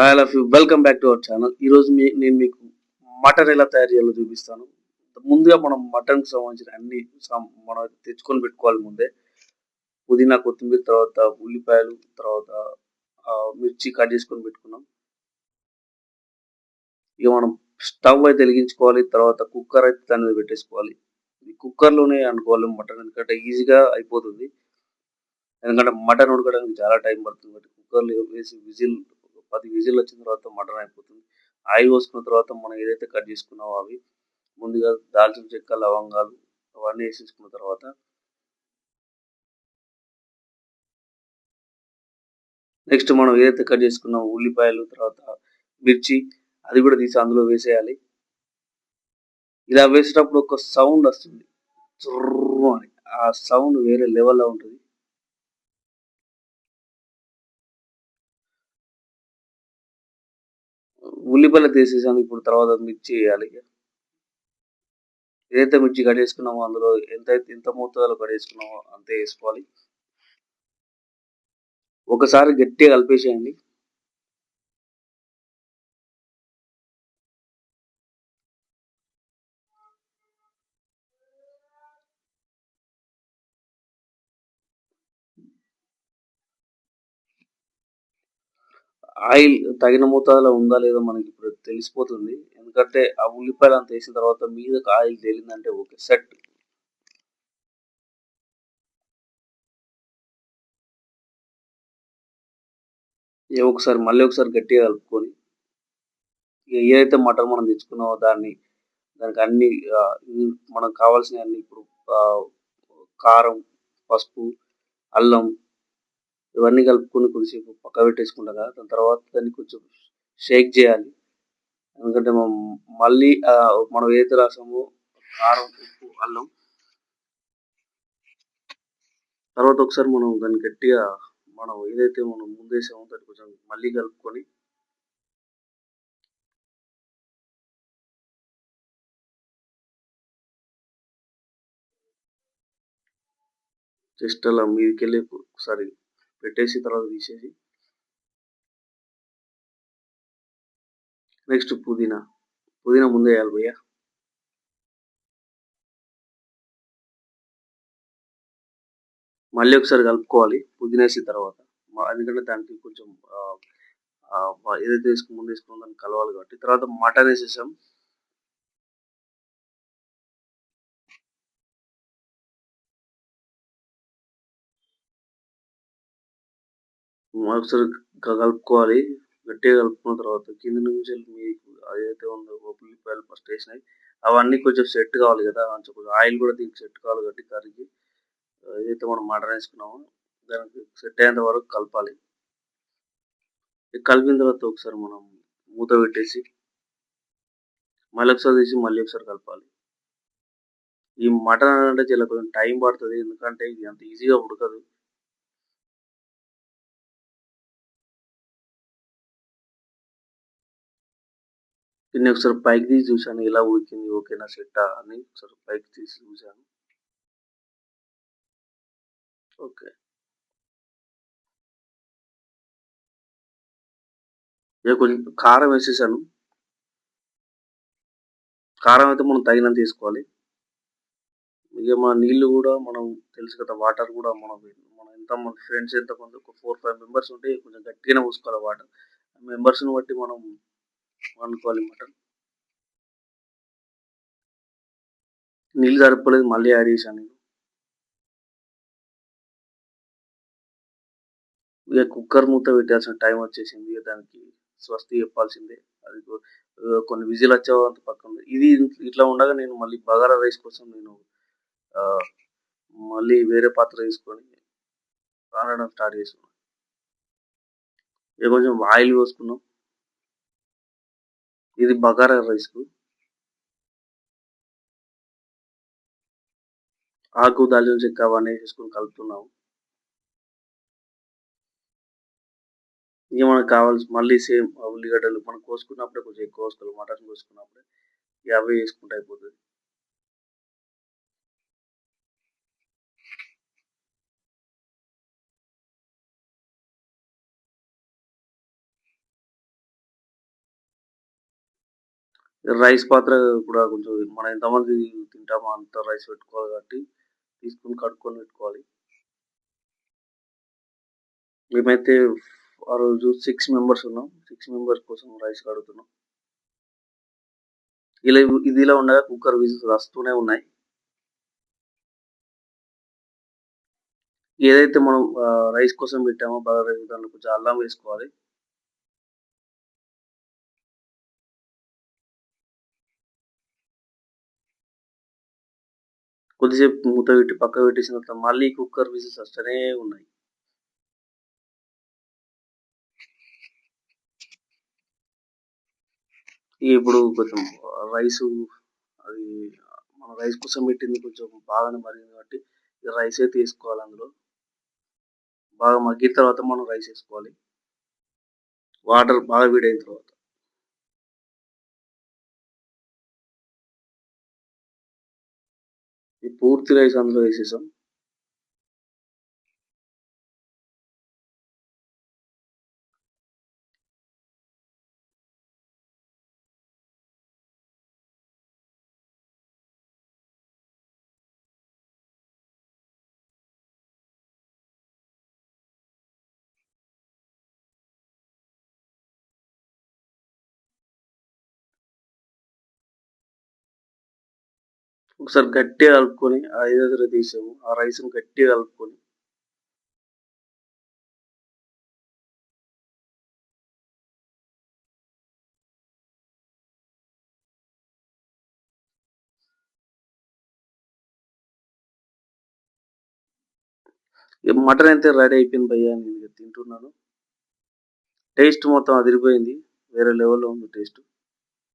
I love you. Welcome back to our channel. ఈరోజు నేను మీకు మటన్ ఎలా తయారు చేయాలో చూపిస్తాను. ముందుగా మనం మటన్‌కి సంబంధించిన అన్ని మనం తెచ్చుకొని పెట్టుకోవాలి ముందే. పుదీనా, కొత్తిమీర, తర్వాత ఉల్లిపాయలు, తర్వాత మిర్చి కట్ చేసుకొని పెట్టుకున్నాం. ఇక మనం స్టవ్ అయితే వెలిగించుకోవాలి. తర్వాత కుక్కర్ అయితే దాని మీద పెట్టేసుకోవాలి. ఈ కుక్కర్‌లోనే వండుకోవాలి మటన్, ఎందుకంటే ఈజీగా అయిపోతుంది. ఎందుకంటే మటన్ ఉడకడానికి చాలా టైం పడుతుంది. కాబట్టి కుక్కర్‌లో వేసి 10 విజిల్ వచ్చిన తర్వాత మటన్ అయిపోతుంది. ఆయిల్ పోసుకున్న తర్వాత మనం ఏదైతే కట్ చేసుకున్నామో అవి ముందుగా దాల్చిన చెక్క, లవంగాలు అవన్నీ వేసేసుకున్న తర్వాత నెక్స్ట్ మనం ఏదైతే కట్ చేసుకున్నామో ఉల్లిపాయలు, తర్వాత మిర్చి అది కూడా తీసి అందులో వేసేయాలి. ఇలా వేసేటప్పుడు ఒక సౌండ్ వస్తుంది, చుర్రు అని. ఆ సౌండ్ వేరే లెవెల్‌లో ఉంటుంది. ఉల్లిపాయలు తీసేసాను. ఇప్పుడు తర్వాత మిర్చి వేయాలి. ఏదైతే మిర్చి కట్ చేసుకున్నామో అందులో ఎంత మోతాదులో కట్ చేసుకున్నామో అంతే వేసుకోవాలి. ఒకసారి గట్టిగా కలిపేసేయండి. ఆయిల్ తగిన మోతాదులో ఉందా లేదా మనకి ఇప్పుడు తెలిసిపోతుంది. ఎందుకంటే ఆ ఉల్లిపాయలు అంత వేసిన తర్వాత మీదకి ఆయిల్ తేలిందంటే ఓకే, సెట్. మళ్ళీ ఒకసారి గట్టిగా కలుపుకొని ఏదైతే మటన్ మనం తెచ్చుకున్నామో దానికి అన్ని మనకు కావాల్సిన అన్ని ఇప్పుడు కారం, పసుపు, అల్లం ఇవన్నీ కలుపుకొని కొద్దిసేపు పక్క పెట్టేసుకుంటాం కదా. దాని తర్వాత దాన్ని కొంచెం షేక్ చేయాలి. ఎందుకంటే మళ్ళీ మనం ఏదైతే రాసామో కారం, ఉప్పు, అల్లం తర్వాత ఒకసారి మనం దాన్ని గట్టిగా మనం ఏదైతే మనం ముందేసామో దాన్ని కొంచెం మళ్ళీ కలుపుకొని జస్ట్ అలా మీదకెళ్ళి ఒకసారి పెట్టేసి తర్వాత తీసేసి నెక్స్ట్ పుదీనా ముందే వేయాలి భయ్య. మళ్ళీ ఒకసారి కలుపుకోవాలి పుదీనా వేసిన తర్వాత. ఎందుకంటే దానికి కొంచెం ఏదైతే ముందు వేసుకున్నామో దాన్ని కలవాలి కాబట్టి. తర్వాత మటన్ వేసేసాం. ఒకసారి కలుపుకోవాలి. గట్టిగా కలుపుకున్న తర్వాత కింద నుంచి మీకు ఏదైతే ఉందో ఉల్లిపాయలు ఫస్ట్ వేసినాయి అవన్నీ కొంచెం సెట్ కావాలి కదా. కొంచెం ఆయిల్ కూడా దీనికి సెట్ కావాలి కాబట్టి కర్రీకి ఏదైతే మనం మటన్ వేసుకున్నామో దానికి సెట్ అయ్యేంత వరకు కలపాలి. కలిపిన తర్వాత ఒకసారి మనం మూత పెట్టేసి మళ్ళీ ఒకసారి తీసి మళ్ళీ ఒకసారి కలపాలి. ఈ మటన్ అంటే చాలా కొంచెం టైం పడుతుంది, ఎందుకంటే ఇది అంత ఈజీగా ఉడకదు. దీన్ని ఒకసారి పైకి తీసి చూశాను ఎలా ఉడికింది, ఓకేనా సెట్టా అని ఒకసారి పైకి తీసి చూశాను. ఓకే, ఇక కొంచెం కారం వేసేసాను. కారం అయితే మనం తగినంత తీసుకోవాలి. ఇక మన నీళ్ళు కూడా మనం తెలుసు కదా, వాటర్ కూడా మనం ఎంత మన ఫ్రెండ్స్ ఎంతమంది ఒక 4-5 మెంబర్స్ ఉంటే కొంచెం గట్టిగానే పోసుకోవాలి వాటర్. మెంబర్స్ని బట్టి మనం వండుకోవాలి మటన్. నీళ్ళు సరిపోలేదు, మళ్ళీ యాడ్ చేశాను నేను. ఇక కుక్కర్ మూత పెట్టాల్సిన టైం వచ్చేసింది. ఇక దానికి స్వస్తి చెప్పాల్సిందే. అది కొన్ని విజిల్ వచ్చేంత పక్కన ఇది ఇట్లా ఉండగా నేను మళ్ళీ బగారా రైస్ కోసం నేను మళ్ళీ వేరే పాత్ర తీసుకొని రానడం స్టార్ట్ చేసుకున్నాం. ఇక కొంచెం ఆయిల్ పోసుకున్నాం. ఇది బగారా రైస్కు ఆకు, దాల్చిన చెక్క అవన్నీ వేసుకొని కలుపుతున్నాము. ఇక మనకు కావాల్సి మళ్ళీ సేమ్ ఉల్లిగడ్డలు మనం కోసుకున్నప్పుడే కొంచెం ఎక్కువ కోసుకోవాలి. మటన్ కోసుకున్నప్పుడే ఇక అవే వేసుకుంటే అయిపోతుంది. రైస్ పాత్ర కూడా కొంచెం మనం ఎంతమంది తింటామో అంత రైస్ పెట్టుకోవాలి కాబట్టి తీసుకొని కడుక్కొని పెట్టుకోవాలి. మేమైతే ఆ రోజు 6 మెంబర్స్ ఉన్నాం. 6 మెంబర్స్ కోసం రైస్ కడుగుతున్నాం. ఇది ఇలా ఉండగా కుక్కర్ విజిల్స్ వస్తూనే ఉన్నాయి. ఏదైతే మనం రైస్ కోసం పెట్టామో బగారా రైస్ దాంట్లో కొంచెం అల్లం వేసుకోవాలి. కొద్దిసేపు మూత పెట్టి పక్కకు పెట్టేసిన తర్వాత మళ్ళీ కుక్కర్ విజిల్స్ వస్తూనే ఉన్నాయి. ఇప్పుడు కొంచెం రైసు అది మనం రైస్ కోసం పెట్టింది కొంచెం బాగానే మరిగింది కాబట్టి రైస్ అయితే వేసుకోవాలి అందులో. బాగా మగ్గిన తర్వాత మనం రైస్ వేసుకోవాలి. వాటర్ బాగా వేడైన తర్వాత. ఈ పూర్తి రైస్ అందులో వేసేసాం. ఒకసారి గట్టిగా కలుపుకొని ఆ ఏదైతే తీసామో ఆ రైస్‌ని గట్టిగా కలుపుకొని మటన్ అయితే రెడీ అయిపోయింది భయ్యా. నేను ఇక తింటున్నాను. టేస్ట్ మొత్తం అదిరిపోయింది. వేరే లెవెల్‌లో ఉంది టేస్ట్.